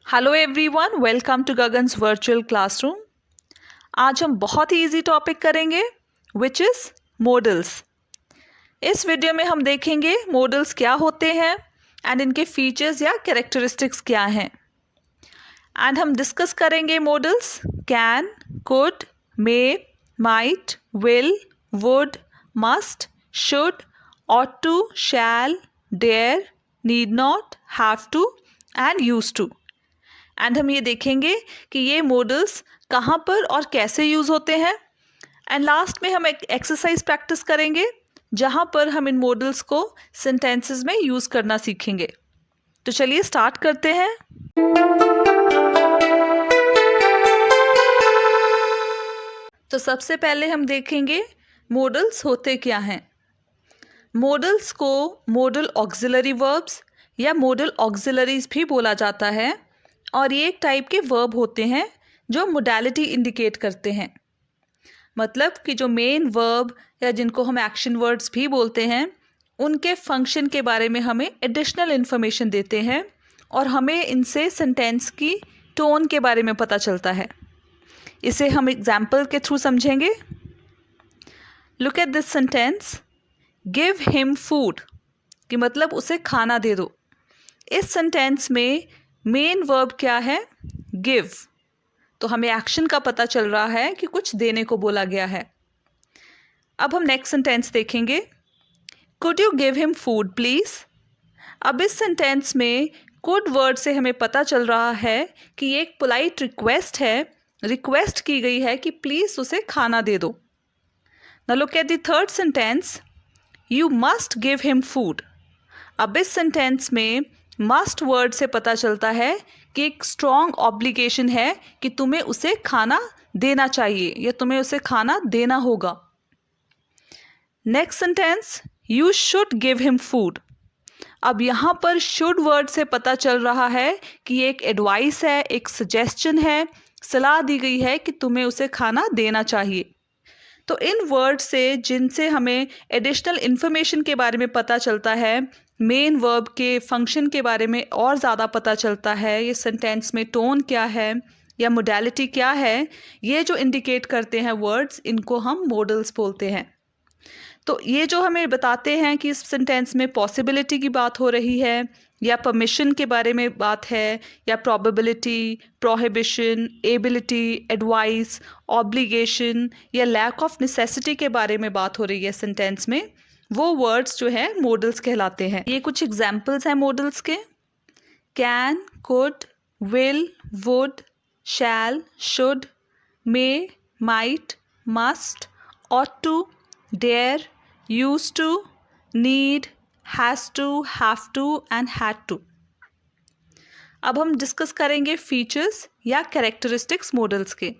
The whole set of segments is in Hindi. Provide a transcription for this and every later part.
Hello everyone, welcome to Gagan's virtual classroom. आज हम बहुत ही इजी टॉपिक करेंगे विच इज़ मॉडल्स। इस वीडियो में हम देखेंगे मॉडल्स क्या होते हैं एंड इनके फीचर्स या कैरेक्टरिस्टिक्स क्या हैं। एंड हम डिस्कस करेंगे modals can, could, may, might, will, would, must, should, ought to, shall, dare, need not, have to and use to. And हम ये देखेंगे कि ये मॉडल्स कहाँ पर और कैसे यूज़ होते हैं। एंड लास्ट में हम एक एक्सरसाइज प्रैक्टिस करेंगे जहाँ पर हम इन मॉडल्स को सेंटेंसेस में यूज़ करना सीखेंगे। तो चलिए स्टार्ट करते हैं। तो सबसे पहले हम देखेंगे मॉडल्स होते क्या हैं। मॉडल्स को मॉडल ऑक्सिलरी वर्ब्स या मॉडल ऑक्सिलरीज भी बोला जाता है और ये एक टाइप के वर्ब होते हैं जो मोडालिटी इंडिकेट करते हैं। मतलब कि जो मेन वर्ब या जिनको हम एक्शन वर्ड्स भी बोलते हैं उनके फंक्शन के बारे में हमें एडिशनल इन्फॉर्मेशन देते हैं और हमें इनसे सेंटेंस की टोन के बारे में पता चलता है। इसे हम एग्जाम्पल के थ्रू समझेंगे। Look at this sentence, give him food, कि मतलब उसे खाना दे दो। इस सेंटेंस में मेन वर्ब क्या है? गिव। तो हमें एक्शन का पता चल रहा है कि कुछ देने को बोला गया है। अब हम नेक्स्ट सेंटेंस देखेंगे, could you give him food please. अब इस सेंटेंस में कुड वर्ड से हमें पता चल रहा है कि ये एक पोलाइट रिक्वेस्ट है, रिक्वेस्ट की गई है कि प्लीज़ उसे खाना दे दो। Now look at the third sentence, you must give him food. अब इस सेंटेंस में मस्ट वर्ड से पता चलता है कि एक स्ट्रॉन्ग ऑब्लिगेशन है कि तुम्हें उसे खाना देना चाहिए या तुम्हें उसे खाना देना होगा। Next sentence, you should give him food. अब यहाँ पर शुड वर्ड से पता चल रहा है कि ये एक एडवाइस है, एक सजेशन है, सलाह दी गई है कि तुम्हें उसे खाना देना चाहिए। तो इन वर्ड से जिनसे हमें एडिशनल इन्फॉर्मेशन के बारे में पता चलता है, मेन वर्ब के फंक्शन के बारे में और ज़्यादा पता चलता है, ये सेंटेंस में टोन क्या है या मोडालिटी क्या है, ये जो इंडिकेट करते हैं वर्ड्स, इनको हम मॉडल्स बोलते हैं। तो ये जो हमें बताते हैं कि इस सेंटेंस में पॉसिबिलिटी की बात हो रही है या परमिशन के बारे में बात है या probability, prohibition, ability, advice, obligation या लैक ऑफ नेसेसिटी के बारे में बात हो रही है सेंटेंस में, वो वर्ड्स जो है मॉडल्स कहलाते हैं। ये कुछ एग्जाम्पल्स हैं मॉडल्स के, can, could, will, would, shall, should, may, might, must, ought to, dare, used to, need, has to, have to and had to। अब हम डिस्कस करेंगे फीचर्स या कैरेक्टरिस्टिक्स मॉडल्स के।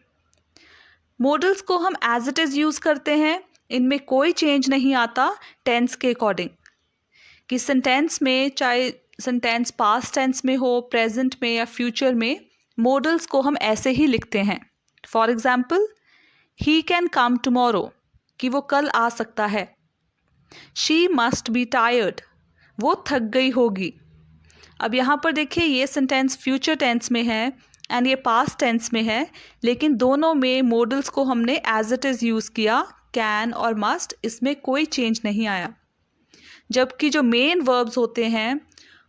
मॉडल्स को हम एज इट इज़ यूज़ करते हैं, इनमें कोई चेंज नहीं आता टेंस के अकॉर्डिंग, कि सेंटेंस में चाहे सेंटेंस पास्ट टेंस में हो, प्रेजेंट में या फ्यूचर में, मॉडल्स को हम ऐसे ही लिखते हैं। For example, he can come tomorrow, कि वो कल आ सकता है। शी मस्ट बी टायर्ड, वो थक गई होगी। अब यहाँ पर देखिए ये सेंटेंस फ्यूचर टेंस में है एंड ये पास्ट टेंस में है, लेकिन दोनों में मॉडल्स को हमने एज इट इज़ यूज़ किया, कैन और मस्ट, इसमें कोई चेंज नहीं आया। जबकि जो मेन वर्ब्स होते हैं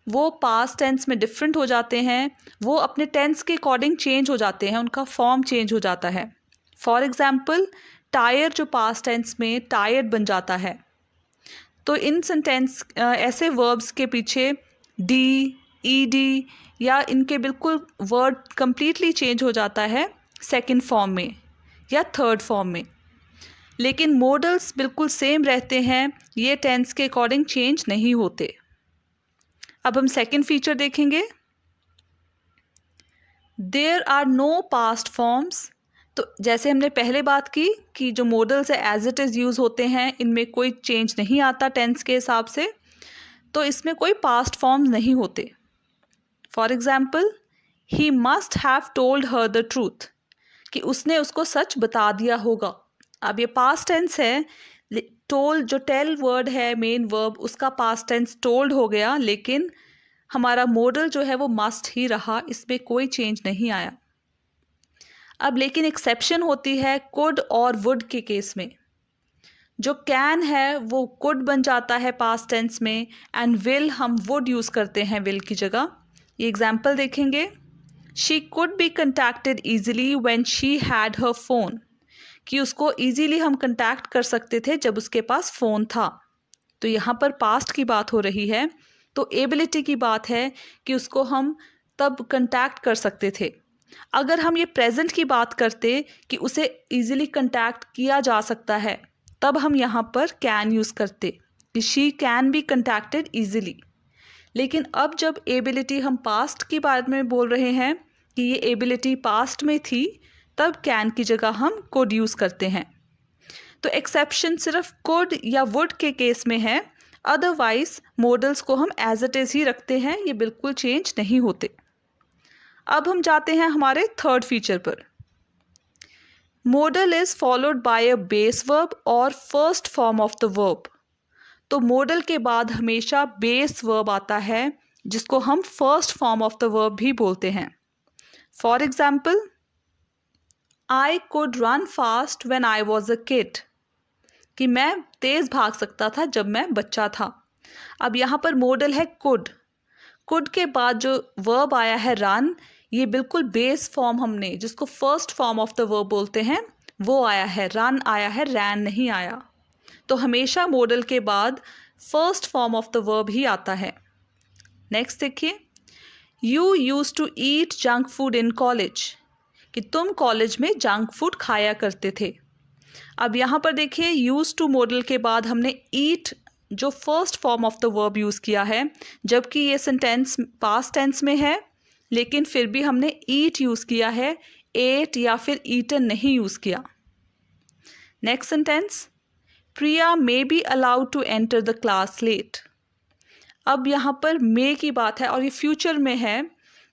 वो पास्ट टेंस में डिफरेंट हो जाते हैं, वो अपने टेंस के अकॉर्डिंग चेंज हो जाते हैं, उनका फॉर्म चेंज हो जाता है। फॉर एग्जाम्पल, टायर जो पास्ट टेंस में टायर्ड बन जाता है। तो इन सेंटेंस ऐसे वर्ब्स के पीछे डी, ईडी या इनके बिल्कुल वर्ड कंप्लीटली चेंज हो जाता है सेकंड फॉर्म में या थर्ड फॉर्म में, लेकिन मॉडल्स बिल्कुल सेम रहते हैं, ये टेंस के अकॉर्डिंग चेंज नहीं होते। अब हम सेकंड फीचर देखेंगे, there are no past forms. तो जैसे हमने पहले बात की कि जो मॉडल्स है एज इट इज़ यूज़ होते हैं, इनमें कोई चेंज नहीं आता टेंस के हिसाब से, तो इसमें कोई पास्ट फॉर्म्स नहीं होते। For example, he must have told her the truth, कि उसने उसको सच बता दिया होगा। अब ये पास्ट टेंस है, टोल्ड जो टेल वर्ड है मेन वर्ब, उसका पास्ट टेंस टोल्ड हो गया, लेकिन हमारा मॉडल जो है वो मस्ट ही रहा, इसमें कोई चेंज नहीं आया। अब लेकिन एक्सेप्शन होती है कुड और वुड के केस में। जो कैन है वो कुड बन जाता है पास्ट टेंस में, एंड विल हम वुड यूज़ करते हैं विल की जगह। ये एग्जाम्पल देखेंगे, she could be contacted easily when she had her phone, कि उसको ईजीली हम कंटैक्ट कर सकते थे जब उसके पास फ़ोन था। तो यहाँ पर पास्ट की बात हो रही है, तो एबिलिटी की बात है कि उसको हम तब कंटैक्ट कर सकते थे। अगर हम ये प्रेजेंट की बात करते कि उसे ईजिली कंटैक्ट किया जा सकता है, तब हम यहाँ पर कैन यूज़ करते कि she can be contacted easily. लेकिन अब जब एबिलिटी हम पास्ट के बारे में बोल रहे हैं कि ये एबिलिटी पास्ट में थी, तब कैन की जगह हम कुड यूज़ करते हैं। तो एक्सेप्शन सिर्फ कुड या वुड के केस में है, अदरवाइज मॉडल्स को हम एज इट इज़ ही रखते हैं, ये बिल्कुल चेंज नहीं होते। अब हम जाते हैं हमारे थर्ड फीचर पर। Modal is followed by a base verb और first form of the verb. तो मॉडल के बाद हमेशा बेस वर्ब आता है, जिसको हम first form of the verb भी बोलते हैं। For example, I could run fast when I was a kid, कि मैं तेज़ भाग सकता था जब मैं बच्चा था। अब यहाँ पर मॉडल है कुड। कुड के बाद जो वर्ब आया है रन, ये बिल्कुल बेस फॉर्म हमने जिसको first form of the verb बोलते हैं वो आया है, रन आया है, रैन नहीं आया। तो हमेशा मॉडल के बाद first form of the verb ही आता है। नेक्स्ट देखिए, you use to eat junk food in college, कि तुम कॉलेज में जंक फूड खाया करते थे। अब यहाँ पर देखिए, यूज टू मॉडल के बाद हमने ईट जो first form of the verb use किया है, जबकि ये सेंटेंस पास्ट टेंस में है, लेकिन फिर भी हमने ईट यूज़ किया है, एट या फिर ईटन नहीं यूज़ किया। Next sentence, Priya may be allowed to enter the class late. अब यहाँ पर मे की बात है और ये फ्यूचर में है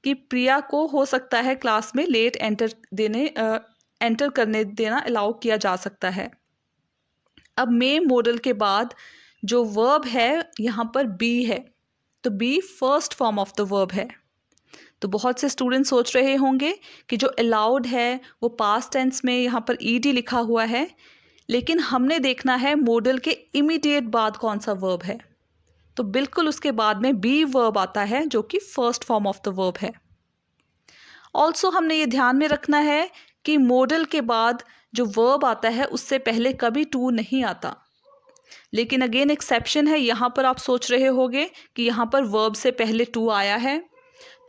कि प्रिया को हो सकता है क्लास में लेट एंटर करने देना अलाउ किया जा सकता है। अब मे मॉडल के बाद जो वर्ब है यहाँ पर बी है, तो be first form of the verb है। तो बहुत से स्टूडेंट सोच रहे होंगे कि जो अलाउड है वो पास्ट टेंस में यहाँ पर ईडी लिखा हुआ है, लेकिन हमने देखना है मॉडल के इमीडिएट बाद कौन सा वर्ब है। तो बिल्कुल उसके बाद में बी वर्ब आता है जो कि first form of the verb है। ऑल्सो हमने ये ध्यान में रखना है कि मॉडल के बाद जो वर्ब आता है उससे पहले कभी टू नहीं आता। लेकिन अगेन एक्सेप्शन है, यहाँ पर आप सोच रहे होंगे कि यहाँ पर वर्ब से पहले टू आया है,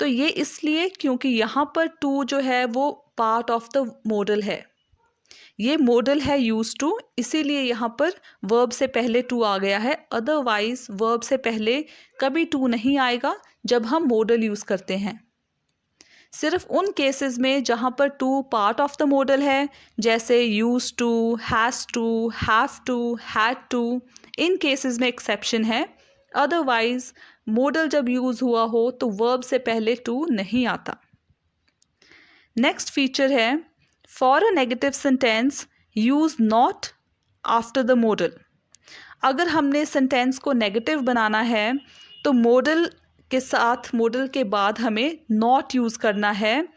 तो ये इसलिए क्योंकि यहाँ पर टू जो है वो पार्ट ऑफ द मॉडल है, ये मॉडल है यूज टू, इसीलिए यहाँ पर वर्ब से पहले टू आ गया है। अदरवाइज वर्ब से पहले कभी टू नहीं आएगा जब हम मॉडल यूज़ करते हैं। सिर्फ उन केसेस में जहाँ पर to part of the modal है, जैसे use to, has to, have to, had to, इन केसेस में एक्सेप्शन है। अदरवाइज मॉडल जब यूज़ हुआ हो तो वर्ब से पहले टू नहीं आता। नेक्स्ट फीचर है, for a negative sentence use not after the modal. अगर हमने सेंटेंस को नेगेटिव बनाना है तो मॉडल के साथ, मॉडल के बाद हमें नॉट यूज़ करना है।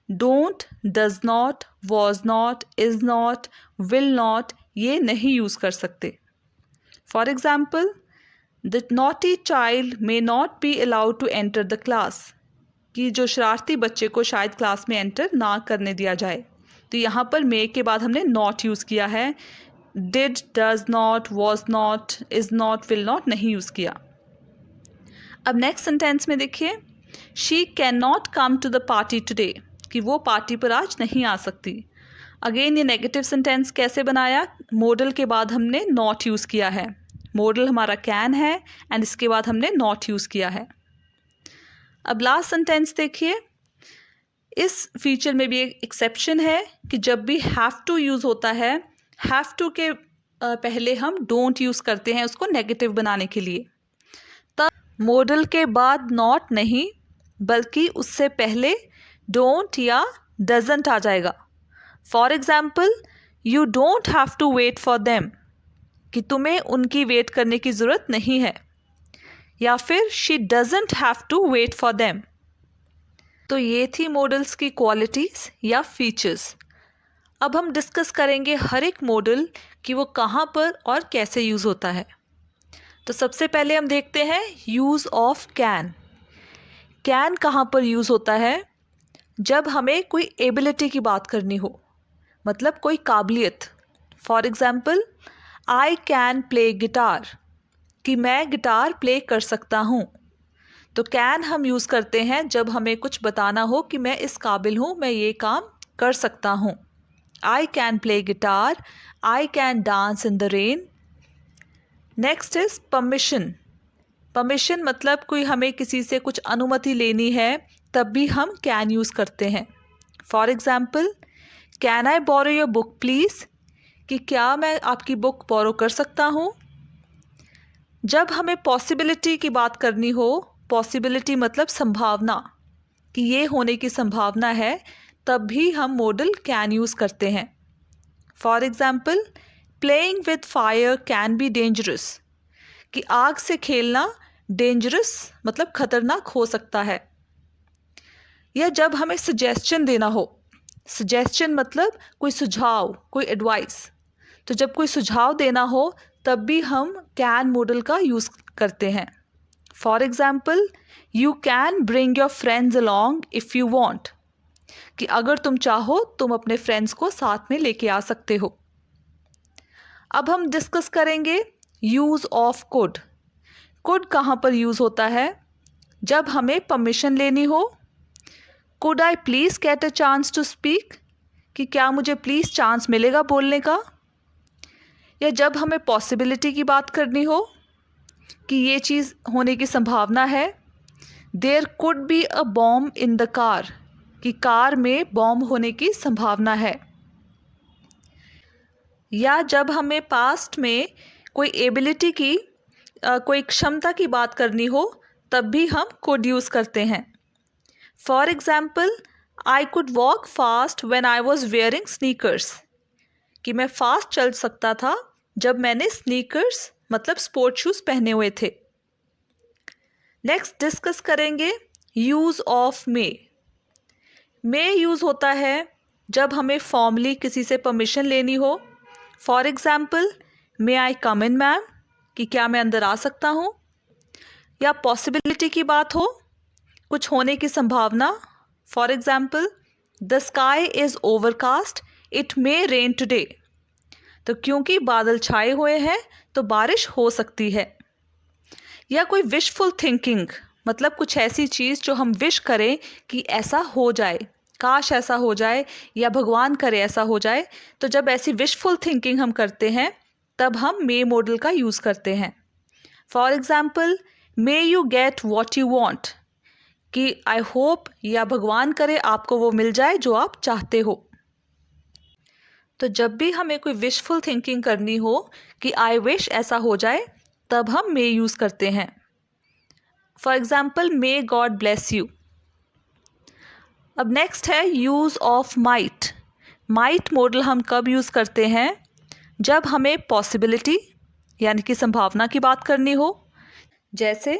Don't, does not, was not, is not, will not, ये नहीं यूज़ कर सकते। For example, the naughty child may not be allowed to enter the class, कि जो शरारती बच्चे को शायद क्लास में एंटर ना करने दिया जाए। तो यहाँ पर मे के बाद हमने नॉट यूज़ किया है, did, does not, was not, is not, will not नहीं यूज़ किया। अब नेक्स्ट सेंटेंस में देखिए, she can not come to the party today, कि वो पार्टी पर आज नहीं आ सकती। अगेन ये नेगेटिव सेंटेंस कैसे बनाया, मॉडल के बाद हमने नॉट यूज़ किया है। मॉडल हमारा कैन है एंड इसके बाद हमने नॉट यूज़ किया है। अब लास्ट सेंटेंस देखिए, इस फीचर में भी एक एक्सेप्शन है कि जब भी हैव टू यूज़ होता है, हैव टू के पहले हम डोंट यूज़ करते हैं उसको नेगेटिव बनाने के लिए। तब मॉडल के बाद नॉट नहीं बल्कि उससे पहले डोंट या डजंट आ जाएगा। For example, you don't have to wait for them, कि तुम्हें उनकी वेट करने की ज़रूरत नहीं है। या फिर she doesn't have to wait for them. तो ये थी मॉडल्स की क्वालिटीज़ या फीचर्स। अब हम डिस्कस करेंगे हर एक मॉडल कि वो कहाँ पर और कैसे यूज़ होता है। तो सबसे पहले हम देखते हैं यूज़ ऑफ कैन। कैन कहाँ पर यूज़ होता है? जब हमें कोई एबिलिटी की बात करनी हो, मतलब कोई काबिलियत। For example, I can play guitar, कि मैं गिटार प्ले कर सकता हूँ। तो कैन हम यूज़ करते हैं जब हमें कुछ बताना हो कि मैं इस काबिल हूँ, मैं ये काम कर सकता हूँ। I can play guitar, I can dance in the rain. Next is permission. Permission मतलब कोई हमें किसी से कुछ अनुमति लेनी है, तब भी हम कैन यूज़ करते हैं। For example, can I borrow your book please, कि क्या मैं आपकी बुक बोरो कर सकता हूँ। जब हमें पॉसिबिलिटी की बात करनी हो, पॉसिबिलिटी मतलब संभावना, कि ये होने की संभावना है, तब भी हम मॉडल कैन यूज़ करते हैं। For example, playing with fire can be dangerous, कि आग से खेलना डेंजरस मतलब खतरनाक हो सकता है। या जब हमें सजेशन देना हो, सजेशन मतलब कोई सुझाव, कोई एडवाइस, तो जब कोई सुझाव देना हो तब भी हम कैन मॉडल का यूज़ करते हैं। For example, you can bring your friends along if you want, कि अगर तुम चाहो तुम अपने फ्रेंड्स को साथ में लेके आ सकते हो। अब हम डिस्कस करेंगे यूज़ ऑफ कुड। कुड कहाँ पर यूज़ होता है? जब हमें परमिशन लेनी हो। Could I please get a chance to speak, कि क्या मुझे प्लीज़ चांस मिलेगा बोलने का। या जब हमें पॉसिबिलिटी की बात करनी हो कि ये चीज़ होने की संभावना है। There could be a bomb in the car, कि कार में बॉम्ब होने की संभावना है। या जब हमें पास्ट में कोई एबिलिटी की कोई क्षमता की बात करनी हो, तब भी हम कुड यूज़ करते हैं। For example, I could walk fast when I was wearing sneakers, कि मैं फास्ट चल सकता था जब मैंने स्नीकर्स मतलब स्पोर्ट शूज़ पहने हुए थे। नेक्स्ट डिस्कस करेंगे use of May. May use होता है जब हमें फॉर्मली किसी से परमिशन लेनी हो। For example, may I come in ma'am, कि क्या मैं अंदर आ सकता हूँ। या पॉसिबिलिटी की बात हो, कुछ होने की संभावना। For example, the sky is overcast, it may rain today, तो क्योंकि बादल छाए हुए हैं तो बारिश हो सकती है। या कोई विशफुल थिंकिंग मतलब कुछ ऐसी चीज़ जो हम विश करें कि ऐसा हो जाए, काश ऐसा हो जाए या भगवान करे ऐसा हो जाए। तो जब ऐसी विशफुल थिंकिंग हम करते हैं तब हम मे मॉडल का यूज़ करते हैं। For example, may you get what you want, कि आई होप या भगवान करे आपको वो मिल जाए जो आप चाहते हो। तो जब भी हमें कोई विशफुल थिंकिंग करनी हो कि आई विश ऐसा हो जाए, तब हम मे यूज़ करते हैं। For example, may God bless you. अब नेक्स्ट है use of might. Might model हम कब यूज़ करते हैं? जब हमें पॉसिबिलिटी यानी कि संभावना की बात करनी हो, जैसे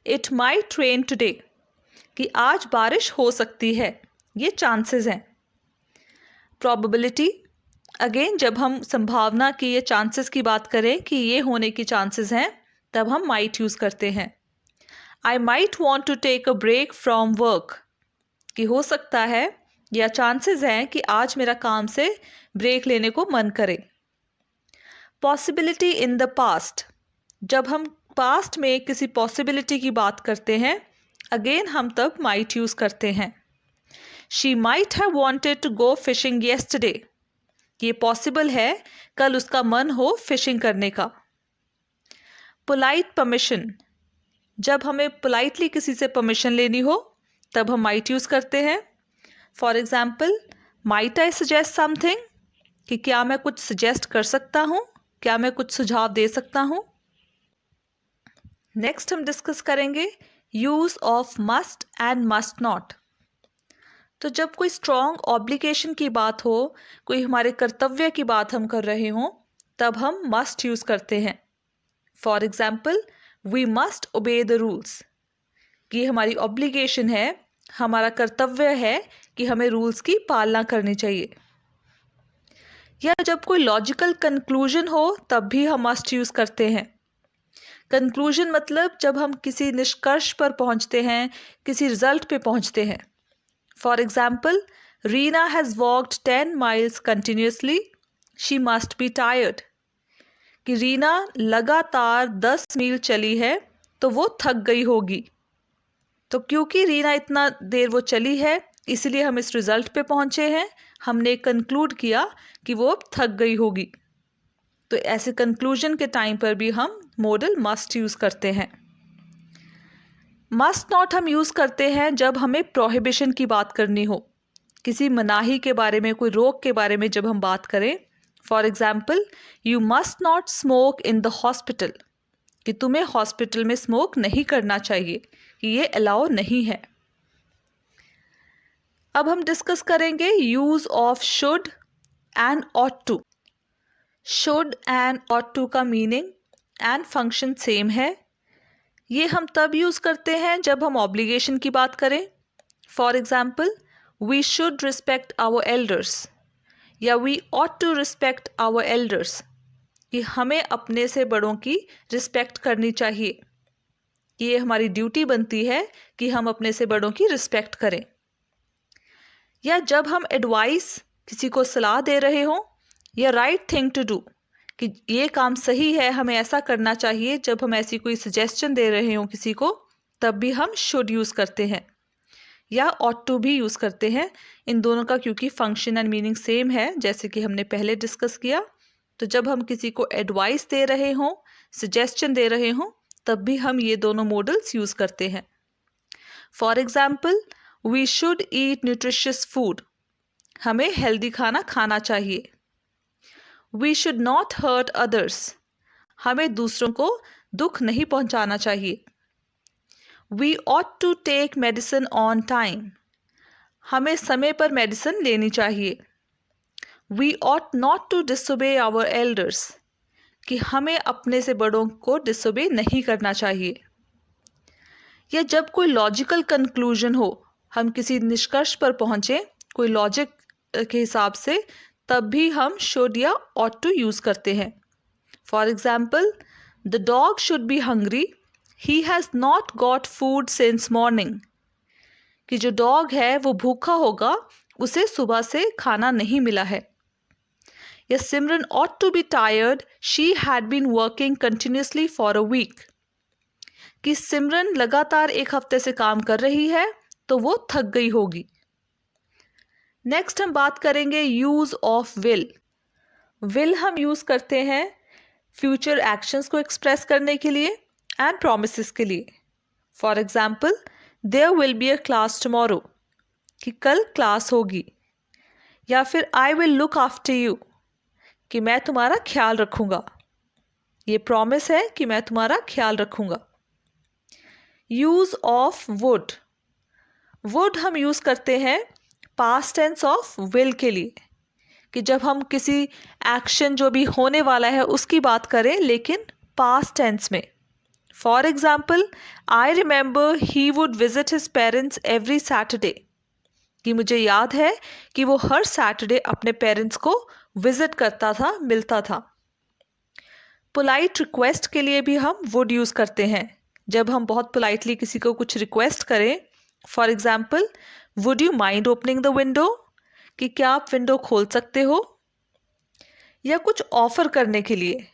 इट माइट रेन टुडे, कि आज बारिश हो सकती है, ये चांसेस हैं। प्रोबेबिलिटी, अगेन जब हम संभावना की या चांसेस की बात करें कि ये होने की चांसेस हैं, तब हम माइट यूज़ करते हैं। I might want to take a break from work, कि हो सकता है या चांसेस हैं कि आज मेरा काम से ब्रेक लेने को मन करे। पॉसिबिलिटी इन द पास्ट, जब हम पास्ट में किसी पॉसिबिलिटी की बात करते हैं, अगेन हम तब माइट यूज़ करते हैं। She might have wanted to go fishing yesterday, ये पॉसिबल है कल उसका मन हो फिशिंग करने का। पोलाइट परमिशन, जब हमें पोलाइटली किसी से परमिशन लेनी हो तब हम माइट यूज़ करते हैं। For example, might I suggest something, कि क्या मैं कुछ सजेस्ट कर सकता हूँ, क्या मैं कुछ सुझाव दे सकता हूँ। नेक्स्ट हम डिस्कस करेंगे use of must and must not. तो जब कोई स्ट्रॉन्ग ऑब्लिगेशन की बात हो, कोई हमारे कर्तव्य की बात हम कर रहे हों, तब हम मस्ट यूज़ करते हैं। For example, we must obey the rules, कि हमारी ऑब्लिगेशन है, हमारा कर्तव्य है कि हमें रूल्स की पालना करनी चाहिए। या जब कोई लॉजिकल कंक्लूजन हो तब भी हम मस्ट यूज़ करते हैं। कंक्लूजन मतलब जब हम किसी निष्कर्ष पर पहुंचते हैं, किसी रिजल्ट पे पहुंचते हैं। For example, Reena has walked 10 miles continuously, she must be tired, कि रीना लगातार 10 मील चली है तो वो थक गई होगी। तो क्योंकि रीना इतना देर वो चली है इसलिए हम इस रिजल्ट पे पहुंचे हैं, हमने कंक्लूड किया कि वो अब थक गई होगी। तो ऐसे कंक्लूजन के टाइम पर भी हम मॉडल मस्ट यूज़ करते हैं। मस्ट नॉट हम यूज़ करते हैं जब हमें प्रोहिबिशन की बात करनी हो, किसी मनाही के बारे में, कोई रोक के बारे में जब हम बात करें। For example, you must not smoke in the hospital, कि तुम्हें हॉस्पिटल में स्मोक नहीं करना चाहिए, कि ये अलाउ नहीं है। अब हम डिस्कस करेंगे use of should and ought to. Should and ought to का मीनिंग एंड फंक्शन सेम है। ये हम तब यूज़ करते हैं जब हम ऑब्लिगेशन की बात करें। For example, we should respect our elders, या we ought to respect our elders, कि हमें अपने से बड़ों की रिस्पेक्ट करनी चाहिए। ये हमारी ड्यूटी बनती है कि हम अपने से बड़ों की रिस्पेक्ट करें। या जब हम एडवाइस, किसी को सलाह दे रहे हों, या राइट थिंग टू डू, कि ये काम सही है, हमें ऐसा करना चाहिए, जब हम ऐसी कोई सजेशन दे रहे हों किसी को, तब भी हम शुड यूज़ करते हैं। या ऑट टू भी यूज़ करते हैं। इन दोनों का क्योंकि फंक्शन एंड मीनिंग सेम है, जैसे कि हमने पहले डिस्कस किया। तो जब हम किसी को एडवाइस दे रहे हों, सजेशन दे रहे हों, तब भी हम ये दोनों मॉडल्स यूज़ करते हैं। For example, we should eat nutritious food, हमें हेल्दी खाना खाना चाहिए। We should not hurt others, हमें दूसरों को दुख नहीं पहुंचाना चाहिए। We ought to take medicine on time, हमें समय पर मेडिसिन लेनी चाहिए। We ought not to disobey our elders, कि हमें अपने से बड़ों को डिसोबे नहीं करना चाहिए। या जब कोई लॉजिकल कंक्लूजन हो, हम किसी निष्कर्ष पर पहुँचें कोई लॉजिक के हिसाब से, तब भी हम शुड या ऑट टू यूज़ करते हैं। For example, the dog should be hungry, he has not got food since morning, कि जो डॉग है वो भूखा होगा, उसे सुबह से खाना नहीं मिला है। या Simran ought to be tired, she had been working continuously for a week, कि सिमरन लगातार एक हफ्ते से काम कर रही है तो वो थक गई होगी। नेक्स्ट हम बात करेंगे यूज़ ऑफ विल। विल हम यूज़ करते हैं फ्यूचर एक्शंस को एक्सप्रेस करने के लिए एंड प्रॉमिसेस के लिए। For example, there will be a class tomorrow, कि कल क्लास होगी। या फिर I will look after you, कि मैं तुम्हारा ख्याल रखूँगा। ये प्रॉमिस है कि मैं तुम्हारा ख्याल रखूँगा। Use of would. वुड हम यूज़ करते हैं पास्ट टेंस ऑफ विल के लिए, कि जब हम किसी एक्शन जो भी होने वाला है उसकी बात करें लेकिन पास्ट टेंस में। For example, I remember he would visit his parents every Saturday, कि मुझे याद है कि वो हर सैटरडे अपने पेरेंट्स को विजिट करता था, मिलता था। पोलाइट रिक्वेस्ट के लिए भी हम वुड यूज़ करते हैं, जब हम बहुत पोलाइटली किसी को कुछ रिक्वेस्ट करें। For example, would you mind opening the window, कि क्या आप विंडो खोल सकते हो। या कुछ ऑफ़र करने के लिए।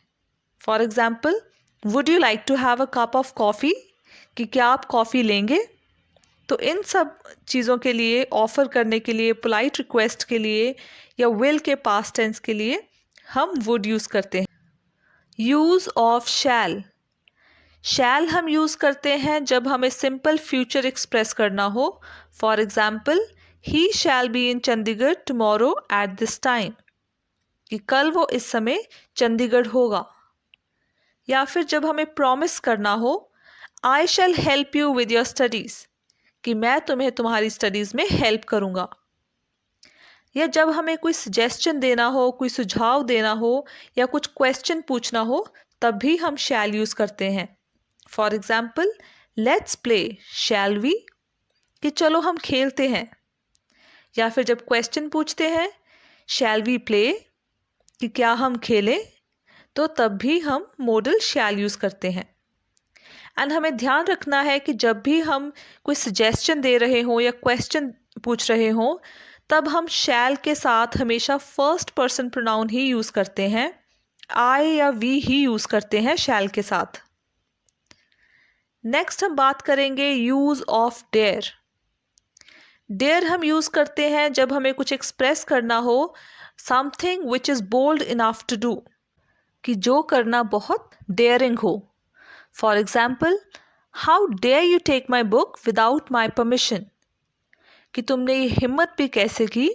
For example, would you like to have a cup of coffee, कि क्या आप कॉफ़ी लेंगे। तो इन सब चीज़ों के लिए, ऑफ़र करने के लिए, पोलाइट रिक्वेस्ट के लिए, या विल के पास्ट टेंस के लिए हम वुड यूज़ करते हैं। यूज़ ऑफ शैल। शैल हम यूज़ करते हैं जब हमें सिंपल फ्यूचर एक्सप्रेस करना हो। For example, he shall be in Chandigarh tomorrow at this time, कि कल वो इस समय चंडीगढ़ होगा। या फिर जब हमें प्रॉमिस करना हो, I shall help you with your studies, कि मैं तुम्हें तुम्हारी स्टडीज़ में हेल्प करूँगा। या जब हमें कोई सजेशन देना हो, कोई सुझाव देना हो, या कुछ क्वेश्चन पूछना हो, तब भी हम शैल यूज़ करते हैं। For example, let's play, shall we, कि चलो हम खेलते हैं। या फिर जब क्वेश्चन पूछते हैं, शैल वी प्ले, कि क्या हम खेलें, तो तब भी हम मॉडल शैल यूज़ करते हैं। एंड हमें ध्यान रखना है कि जब भी हम कोई सजेशन दे रहे हों या क्वेश्चन पूछ रहे हों, तब हम शैल के साथ हमेशा फर्स्ट पर्सन प्रोनाउन ही यूज़ करते हैं, आई या वी ही यूज़ करते हैं शैल के साथ। नेक्स्ट हम बात करेंगे यूज़ ऑफ डेयर। डेयर हम यूज़ करते हैं जब हमें कुछ एक्सप्रेस करना हो, something which is bold enough to do, कि जो करना बहुत डेयरिंग हो। For example, how dare you take my book without my permission, कि तुमने ये हिम्मत भी कैसे की,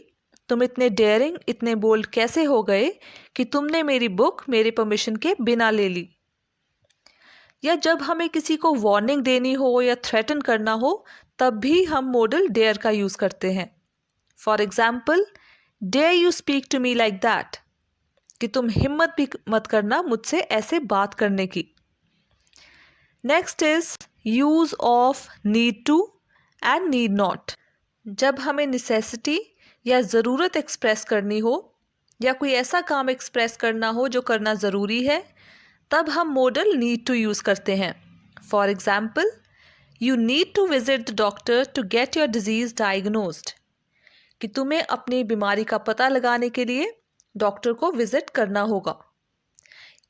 तुम इतने डेयरिंग, इतने बोल्ड कैसे हो गए कि तुमने मेरी बुक मेरे परमिशन के बिना ले ली। या जब हमें किसी को वार्निंग देनी हो या थ्रेटन करना हो, तब भी हम मॉडल डेयर का यूज़ करते हैं। For example, dare you speak to me like that, कि तुम हिम्मत भी मत करना मुझसे ऐसे बात करने की। Next is use of need to and need not. जब हमें नेसेसिटी या ज़रूरत एक्सप्रेस करनी हो या कोई ऐसा काम एक्सप्रेस करना हो जो करना ज़रूरी है, तब हम मॉडल नीड टू यूज़ करते हैं। For example, you need to visit the doctor to get your disease diagnosed, कि तुम्हें अपनी बीमारी का पता लगाने के लिए डॉक्टर को विज़िट करना होगा।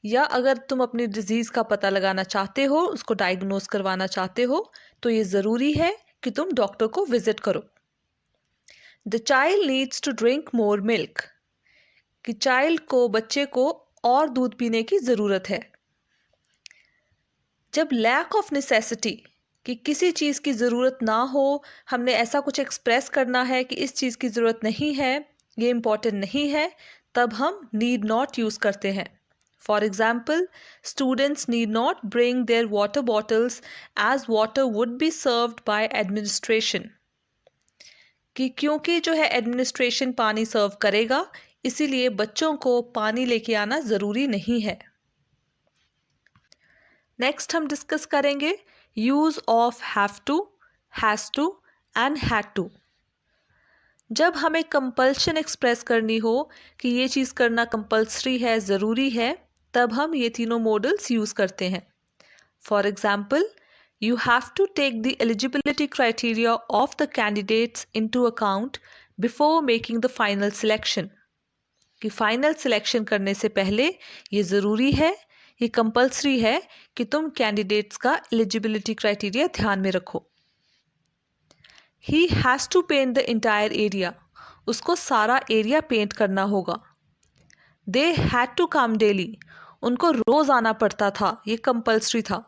या अगर तुम अपनी डिजीज़ का पता लगाना चाहते हो, उसको डायग्नोज करवाना चाहते हो, तो ये ज़रूरी है कि तुम डॉक्टर को विज़िट करो। The child needs to drink more milk, कि चाइल्ड को, बच्चे को और दूध पीने की ज़रूरत है। जब लैक ऑफ नेसेसिटी, कि किसी चीज़ की ज़रूरत ना हो, हमने ऐसा कुछ एक्सप्रेस करना है कि इस चीज़ की ज़रूरत नहीं है, ये इम्पॉर्टेंट नहीं है, तब हम नीड नॉट यूज़ करते हैं। For example, students need not bring their water bottles as water would be served by administration, कि क्योंकि जो है एडमिनिस्ट्रेशन पानी सर्व करेगा, इसीलिए बच्चों को पानी लेके आना ज़रूरी नहीं है। नेक्स्ट हम डिस्कस करेंगे use of have to, has to and had to. जब हमें कंपल्शन एक्सप्रेस करनी हो कि ये चीज़ करना कंपल्सरी है, ज़रूरी है, तब हम ये तीनों मॉडल्स यूज़ करते हैं। For example, you have to take the eligibility criteria of the candidates into account before making the final selection, कि फाइनल सिलेक्शन करने से पहले ये ज़रूरी है, ये कंपल्सरी है कि तुम कैंडिडेट्स का एलिजिबिलिटी क्राइटेरिया ध्यान में रखो। He has to paint the entire area, उसको सारा एरिया पेंट करना होगा। They had to come daily, उनको रोज़ आना पड़ता था, ये कंपल्सरी था।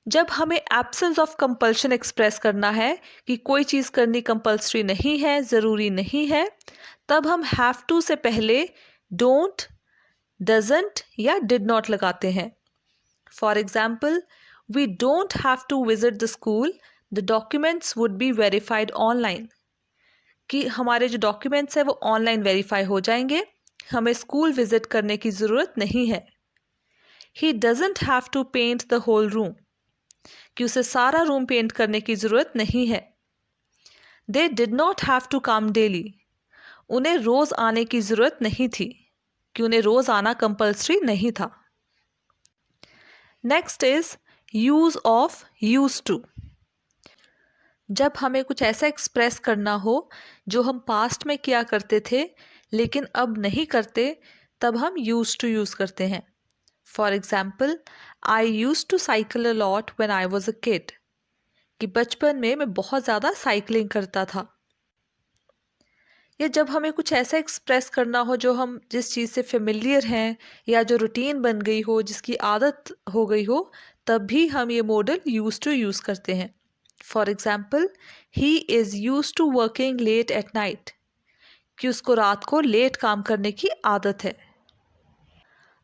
जब हमें एब्सेंस ऑफ कंपल्शन एक्सप्रेस करना है कि कोई चीज़ करनी कंपल्सरी नहीं है, ज़रूरी नहीं है, तब हम हैव टू से पहले डोंट, डजंट या डिड नॉट लगाते हैं। For example, we don't have to visit the school, the documents would be verified online, कि हमारे जो डॉक्यूमेंट्स हैं वो ऑनलाइन वेरीफाई हो जाएंगे, हमें स्कूल विजिट करने की ज़रूरत नहीं है। He doesn't have to paint the whole room, कि उसे सारा रूम पेंट करने की ज़रूरत नहीं है। They did not have to come daily, उन्हें रोज़ आने की ज़रूरत नहीं थी, कि उन्हें रोज़ आना कंपल्सरी नहीं था। Next is use of used to. जब हमें कुछ ऐसा एक्सप्रेस करना हो जो हम पास्ट में किया करते थे लेकिन अब नहीं करते, तब हम यूज टू यूज़ करते हैं। For example, I used to cycle a lot when I was a kid, कि बचपन में मैं बहुत ज़्यादा साइकिलिंग करता था। या जब हमें कुछ ऐसा एक्सप्रेस करना हो जो हम जिस चीज़ से फेमिलियर हैं या जो रूटीन बन गई हो, जिसकी आदत हो गई हो, तब भी हम ये मॉडल यूज़ टू यूज़ करते हैं। For example, he is used to working late at night, कि उसको रात को लेट काम करने की आदत है।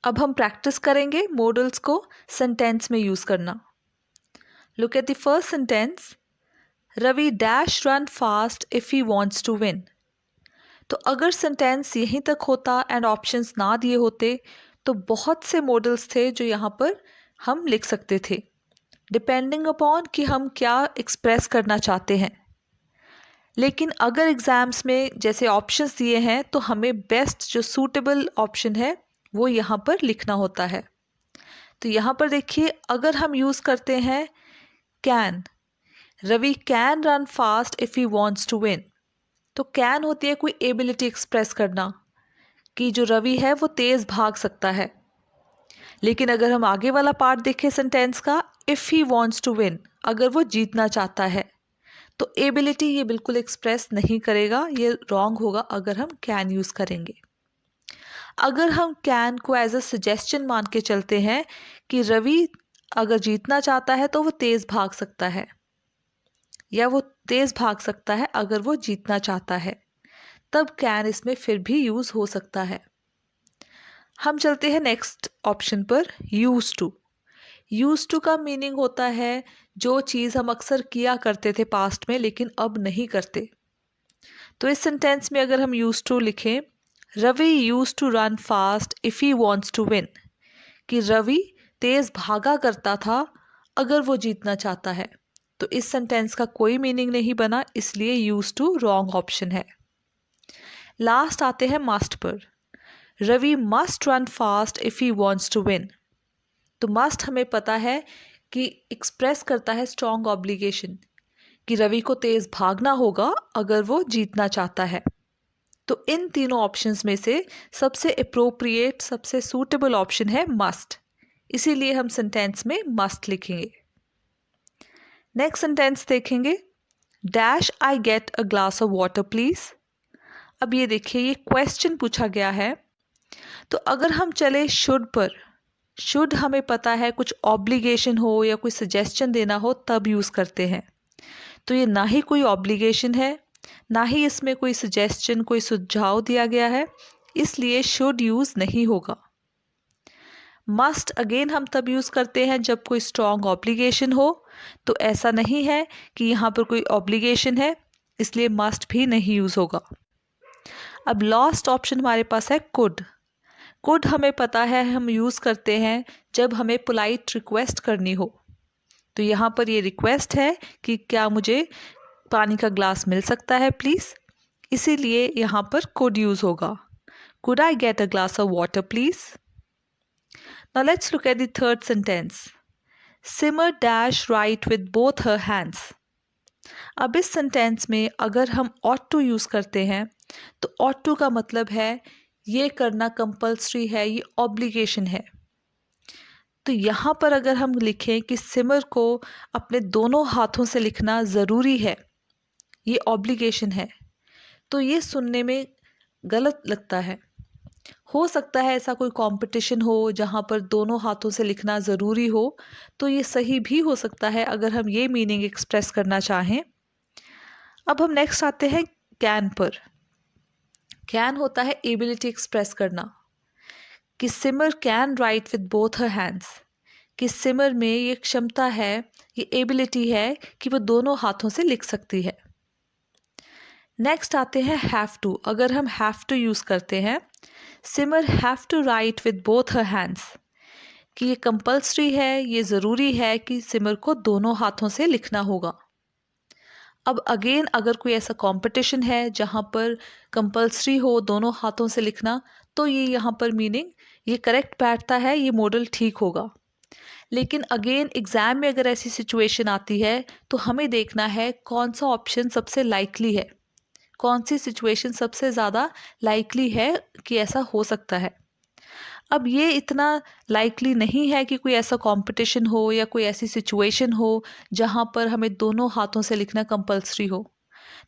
अब हम प्रैक्टिस करेंगे मॉडल्स को सेंटेंस में यूज़ करना। Look at the first sentence, Ravi dash run fast if he wants to win. तो अगर सेंटेंस यहीं तक होता एंड ऑप्शंस ना दिए होते, तो बहुत से मॉडल्स थे जो यहाँ पर हम लिख सकते थे, डिपेंडिंग अपॉन कि हम क्या एक्सप्रेस करना चाहते हैं। लेकिन अगर एग्ज़ाम्स में जैसे ऑप्शंस दिए हैं तो हमें बेस्ट जो सूटेबल ऑप्शन है वो यहाँ पर लिखना होता है। तो यहाँ पर देखिए, अगर हम यूज़ करते हैं can, Ravi can run fast if he wants to win, तो कैन होती है कोई एबिलिटी एक्सप्रेस करना कि जो रवि है वो तेज़ भाग सकता है। लेकिन अगर हम आगे वाला पार्ट देखें सेंटेंस का, if he wants to win, अगर वो जीतना चाहता है, तो एबिलिटी ये बिल्कुल एक्सप्रेस नहीं करेगा, ये रॉन्ग होगा अगर हम कैन यूज़ करेंगे। अगर हम कैन को एज अ सजेशन मान के चलते हैं कि रवि अगर जीतना चाहता है तो वो तेज़ भाग सकता है, या वो तेज़ भाग सकता है अगर वो जीतना चाहता है, तब कैन इसमें फिर भी यूज़ हो सकता है। हम चलते हैं नेक्स्ट ऑप्शन पर, यूज टू। यूज टू का मीनिंग होता है जो चीज़ हम अक्सर किया करते थे पास्ट में लेकिन अब नहीं करते। तो इस सेंटेंस में अगर हम यूज टू लिखें, Ravi used to run fast if he wants to win, कि रवि तेज़ भागा करता था अगर वो जीतना चाहता है, तो इस सेंटेंस का कोई मीनिंग नहीं बना, इसलिए यूज टू रॉन्ग ऑप्शन है। लास्ट आते हैं मस्ट पर, Ravi must run fast if he wants to win. तो मस्ट हमें पता है कि एक्सप्रेस करता है स्ट्रॉन्ग ऑब्लिगेशन, कि रवि को तेज़ भागना होगा अगर वो जीतना चाहता है। तो इन तीनों ऑप्शंस में से सबसे अप्रोप्रिएट, सबसे सूटेबल ऑप्शन है मस्ट, इसीलिए हम सेंटेंस में मस्ट लिखेंगे। नेक्स्ट सेंटेंस देखेंगे, dash I get a glass of water please. अब ये देखिए, ये क्वेश्चन पूछा गया है, तो अगर हम चले शुड पर, शुड हमें पता है कुछ ऑब्लिगेशन हो या कोई सजेशन देना हो तब यूज़ करते हैं, तो ये ना ही कोई ऑब्लिगेशन है, ना ही इसमें कोई सजेशन, कोई सुझाव दिया गया है, इसलिए शुड यूज़ नहीं होगा। मस्ट अगेन हम तब यूज़ करते हैं जब कोई स्ट्रॉन्ग ऑब्लिगेशन हो, तो ऐसा नहीं है कि यहाँ पर कोई ऑब्लिगेशन है, इसलिए मस्ट भी नहीं यूज़ होगा। अब लास्ट ऑप्शन हमारे पास है कुड। कुड हमें पता है हम यूज़ करते हैं जब हमें पोलाइट रिक्वेस्ट करनी हो, तो यहाँ पर ये रिक्वेस्ट है कि क्या मुझे पानी का ग्लास मिल सकता है प्लीज़, इसीलिए यहाँ पर कुड यूज़ होगा, could I get a glass of water please. Now let's look at the third sentence, Simar dash write with both her hands. अब इस सेंटेंस में अगर हम ऑट टू यूज़ करते हैं, तो ऑट टू का मतलब है ये करना कंपल्सरी है, ये ऑब्लिगेशन है। तो यहाँ पर अगर हम लिखें कि सिमर को अपने दोनों हाथों से लिखना ज़रूरी है, ये ऑब्लिगेशन है, तो ये सुनने में गलत लगता है। हो सकता है ऐसा कोई कंपटीशन हो जहाँ पर दोनों हाथों से लिखना ज़रूरी हो, तो ये सही भी हो सकता है अगर हम ये मीनिंग एक्सप्रेस करना चाहें। अब हम नेक्स्ट आते हैं कैन पर। कैन होता है एबिलिटी एक्सप्रेस करना, कि Simar can write with both her hands, कि सिमर में ये क्षमता है, ये एबिलिटी है कि वो दोनों हाथों से लिख सकती है। नेक्स्ट आते हैं हैव टू। अगर हम हैव टू यूज़ करते हैं, Simar have to write with both her hands, कि ये कंपल्सरी है, ये ज़रूरी है कि सिमर को दोनों हाथों से लिखना होगा। अब अगेन अगर कोई ऐसा कंपटीशन है जहाँ पर कंपल्सरी हो दोनों हाथों से लिखना, तो ये यहाँ पर मीनिंग ये करेक्ट बैठता है, ये मॉडल ठीक होगा। लेकिन अगेन एग्ज़ाम में अगर ऐसी सिचुएशन आती है तो हमें देखना है कौन सा ऑप्शन सबसे लाइकली है, कौन सी सिचुएशन सबसे ज़्यादा लाइकली है कि ऐसा हो सकता है। अब ये इतना लाइकली नहीं है कि कोई ऐसा कंपटीशन हो या कोई ऐसी सिचुएशन हो जहाँ पर हमें दोनों हाथों से लिखना कंपल्सरी हो,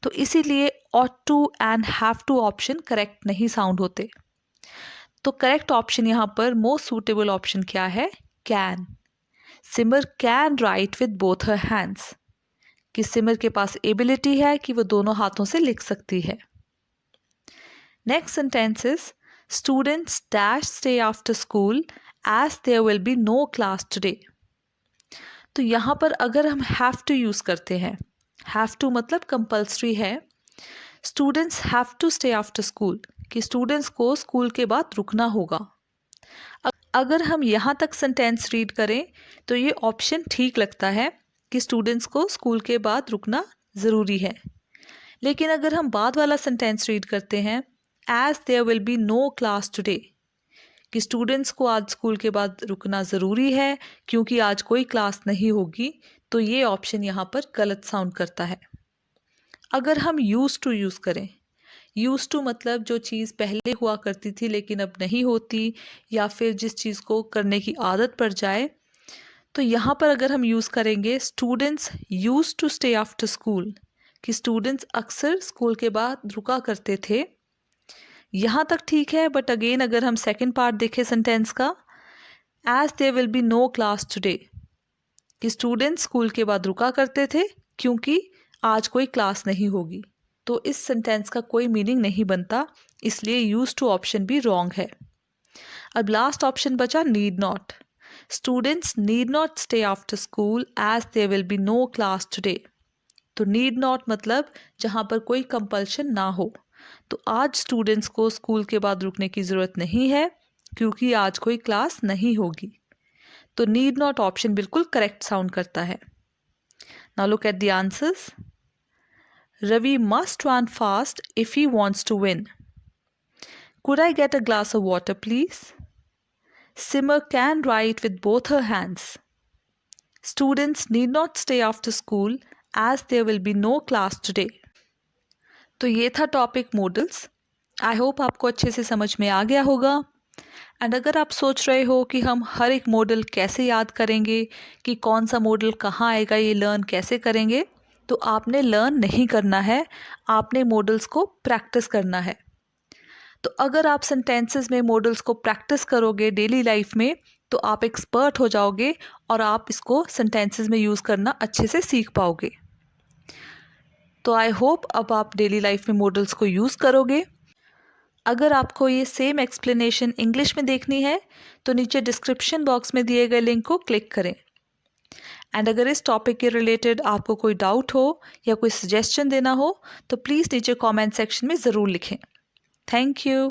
तो इसीलिए ought to and have to option correct नहीं साउंड होते। तो करेक्ट ऑप्शन यहाँ पर मोस्ट सूटेबल ऑप्शन क्या है, can. Simar can write with both her hands, कि सिमर के पास एबिलिटी है कि वो दोनों हाथों से लिख सकती है। Next sentence is students dash stay after school as there will be no class today. तो यहाँ पर अगर हम हैव टू यूज़ करते हैं, हैव टू मतलब कंपल्सरी है, students have to stay after school, कि स्टूडेंट्स को स्कूल के बाद रुकना होगा। अगर हम यहाँ तक सेंटेंस रीड करें तो ये ऑप्शन ठीक लगता है कि स्टूडेंट्स को स्कूल के बाद रुकना ज़रूरी है। लेकिन अगर हम बाद वाला सेंटेंस रीड करते हैं, as there will be no class today, कि स्टूडेंट्स को आज स्कूल के बाद रुकना ज़रूरी है क्योंकि आज कोई क्लास नहीं होगी, तो ये ऑप्शन यहाँ पर गलत साउंड करता है। अगर हम यूज़ टू यूज़ करें, यूज़ टू मतलब जो चीज़ पहले हुआ करती थी लेकिन अब नहीं होती, या फिर जिस चीज़ को करने की आदत पड़ जाए, तो यहाँ पर अगर हम यूज़ करेंगे students used to stay after school, कि स्टूडेंट्स अक्सर स्कूल के बाद रुका करते थे। यहाँ तक ठीक है, बट अगेन अगर हम सेकंड पार्ट देखें सेंटेंस का, as there will be no class today, कि स्टूडेंट्स स्कूल के बाद रुका करते थे क्योंकि आज कोई क्लास नहीं होगी, तो इस सेंटेंस का कोई मीनिंग नहीं बनता, इसलिए यूज टू ऑप्शन भी रॉन्ग है। अब लास्ट ऑप्शन बचा need not. Students need not stay after school as there will be no class today, तो नीड नॉट मतलब जहाँ पर कोई कंपल्शन ना हो, तो आज स्टूडेंट्स को स्कूल के बाद रुकने की ज़रूरत नहीं है क्योंकि आज कोई क्लास नहीं होगी, तो नीड नॉट ऑप्शन बिल्कुल करेक्ट साउंड करता है। Now look at the answers. Ravi must run fast if he wants to win. Could I get a glass of water, please? Simmer can write with both her hands. Students need not stay after school as there will be no class today. तो ये था टॉपिक मॉडल्स। आई होप आपको अच्छे से समझ में आ गया होगा। एंड अगर आप सोच रहे हो कि हम हर एक मॉडल कैसे याद करेंगे, कि कौन सा मॉडल कहाँ आएगा, ये लर्न कैसे करेंगे, तो आपने लर्न नहीं करना है, आपने मॉडल्स को प्रैक्टिस करना है। तो अगर आप सेंटेंसेस में मॉडल्स को प्रैक्टिस करोगे डेली लाइफ में, तो आप एक्सपर्ट हो जाओगे और आप इसको सेंटेंसेस में यूज़ करना अच्छे से सीख पाओगे। तो आई होप अब आप डेली लाइफ में मॉडल्स को यूज़ करोगे। अगर आपको ये सेम एक्सप्लेनेशन इंग्लिश में देखनी है तो नीचे डिस्क्रिप्शन बॉक्स में दिए गए लिंक को क्लिक करें। एंड अगर इस टॉपिक के रिलेटेड आपको कोई डाउट हो या कोई सजेशन देना हो तो प्लीज़ नीचे कमेंट सेक्शन में ज़रूर लिखें। Thank you.